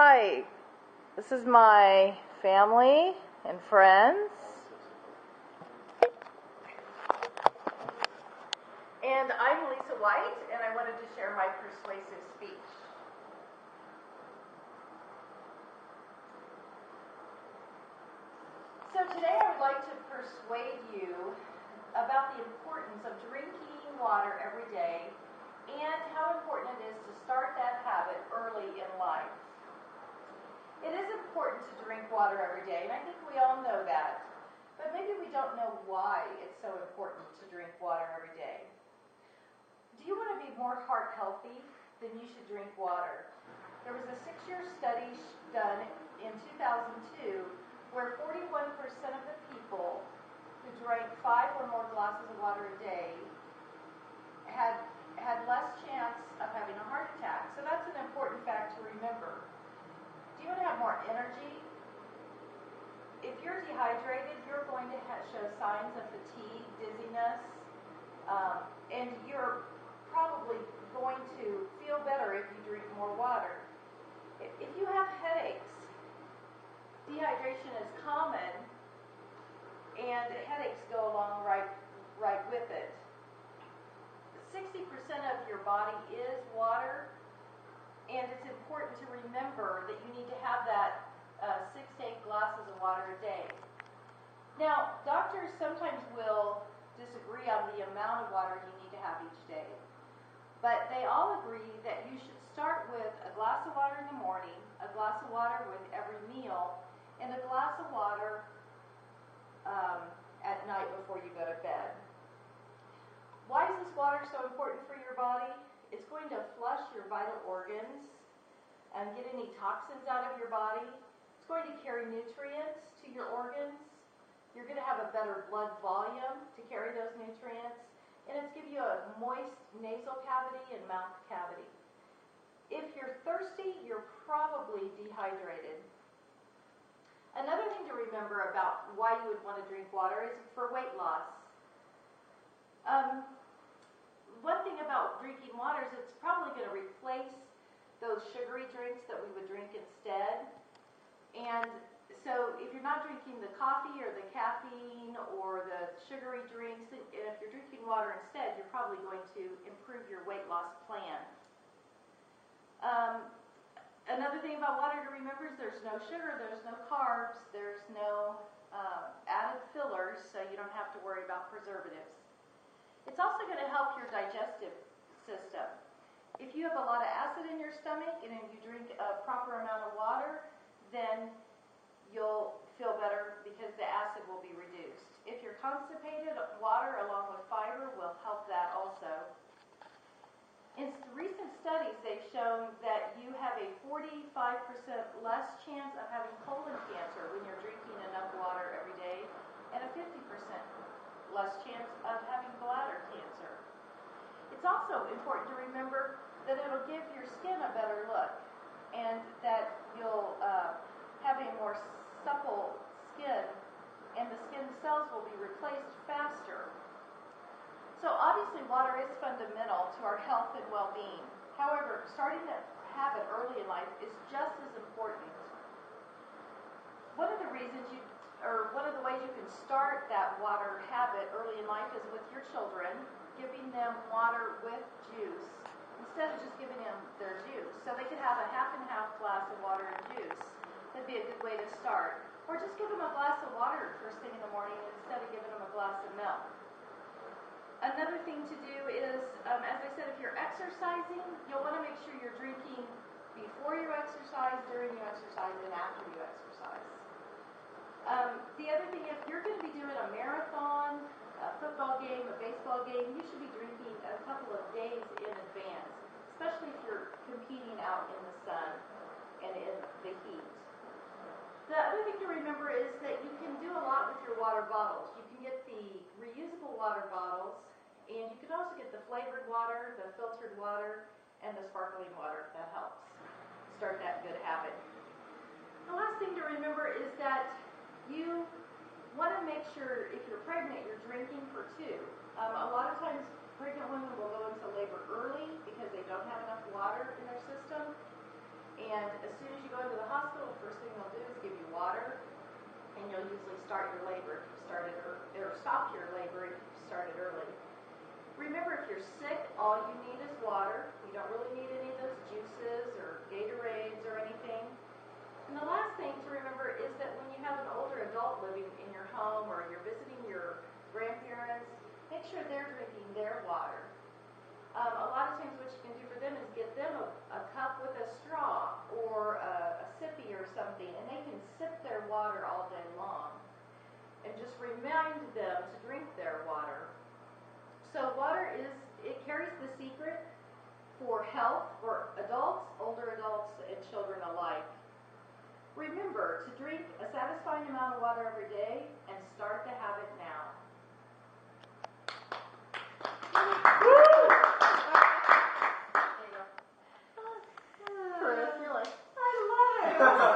Hi, this is my family and friends. And I'm Lisa White, and I wanted to share my persuasive speech. So today I would like to persuade you about the importance of drinking water every day and how important it is to start that habit early in life. It is important to drink water every day, and I think we all know that. But maybe we don't know why it's so important to drink water every day. Do you want to be more heart healthy? Then you should drink water. There was a 6-year study done in 2002 where 41% of the people who drank 5 or more glasses of water a day had less chance of having a heart attack. So that's an important fact to remember. Do you want to have more energy? If you're dehydrated, you're going to show signs of fatigue, dizziness, and you're probably going to feel better if you drink more water. If you have headaches, dehydration is common, and headaches go along right with it. 60% of your body is water, and it's important to remember that you need to have that 6 to 8 glasses of water a day. Now, doctors sometimes will disagree on the amount of water you need to have each day, but they all agree that you should start with a glass of water in the morning, a glass of water with every meal, and a glass of water at night before you go to bed. Why is this water so important for your body? It's going to flush your vital organs and get any toxins out of your body. It's going to carry nutrients to your organs. You're going to have a better blood volume to carry those nutrients. And it's give you a moist nasal cavity and mouth cavity. If you're thirsty, you're probably dehydrated. Another thing to remember about why you would want to drink water is for weight loss. One thing about drinking water is it's probably going to replace those sugary drinks that we would drink instead. And so if you're not drinking the coffee or the caffeine or the sugary drinks, and if you're drinking water instead, you're probably going to improve your weight loss plan. Another thing about water to remember is there's no sugar, there's no carbs, there's no added fillers, so you don't have to worry about preservatives. It's also going to help your digestive system. If you have a lot of acid in your stomach and if you drink a proper amount of water, then you'll feel better because the acid will be reduced. If you're constipated, water along with fiber will help that also. In recent studies, they've shown that you have a 45% less chance of having colon cancer when you're drinking enough water every day, and a 50% less chance of having bladder cancer. It's also important to remember that it'll give your skin a better look and that you'll have a more supple skin and the skin cells will be replaced faster. So obviously water is fundamental to our health and well-being. However, starting that habit early in life is just as important. One of the ways you can start that water habit early in life is with your children, giving them water with juice instead of just giving them their juice. So they could have a half and half glass of water and juice. That'd be a good way to start. Or just give them a glass of water first thing in the morning instead of giving them a glass of milk. Another thing to do is, as I said, if you're exercising, you'll want to make sure you're drinking before you exercise, during you exercise, and after you exercise. The other thing, if you're going to be doing a marathon, a football game, a baseball game, you should be drinking a couple of days in advance, especially if you're competing out in the sun and in the heat. The other thing to remember is that you can do a lot with your water bottles. You can get the reusable water bottles, and you can also get the flavored water, the filtered water, and the sparkling water. That helps start that good habit. The last thing to remember is that you want to make sure if you're pregnant, you're drinking for 2. A lot of times pregnant women will go into labor early because they don't have enough water in their system. And as soon as you go into the hospital, the first thing they'll do is give you water, and you'll usually start your labor if you started or stop your labor if you started early. Remember, if you're sick, all you need is water. You don't really need any of those juices or Gatorades or anything. And the last thing to remember is that when you have an older adult living in your home or you're visiting your grandparents, make sure they're drinking their water. A lot of times what you can do for them is get them a cup with a straw or a sippy or something, and they can sip their water all day long. And just remind them to drink their water. So water it carries the secret for health for adults, older adults, and children alike. Remember to drink a satisfying amount of water every day and start the habit now. Chris, you're like, I love it.